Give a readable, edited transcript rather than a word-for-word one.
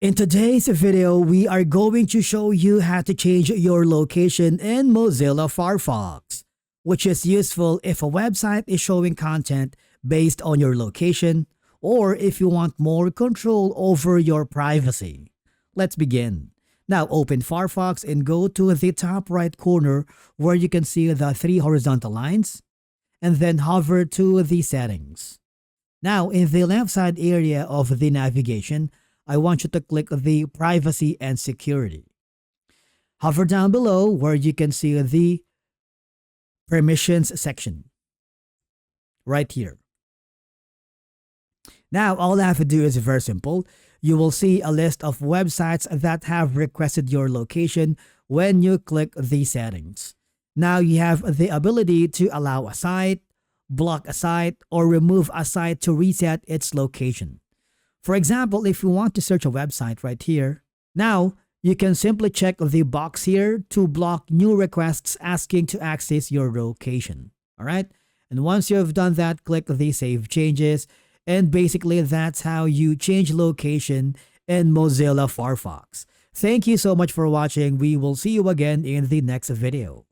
In today's video, we are going to show you how to change your location in Mozilla Firefox, which is useful if a website is showing content based on your location or if you want more control over your privacy. Let's begin. Now open Firefox and go to the top right corner where you can see the three horizontal lines, and then hover to the settings. Now in the left side area of the navigation, I want you to click the Privacy and Security. Hover down below where you can see the Permissions section. Right here. Now all I have to do is very simple. You will see a list of websites that have requested your location when you click the settings. Now you have the ability to allow a site, block a site, or remove a site to reset its location. For example, if you want to search a website right here, now you can simply check the box here to block new requests asking to access your location. All right. And once you've done that, click the Save Changes. And basically, that's how you change location in Mozilla Firefox. Thank you so much for watching. We will see you again in the next video.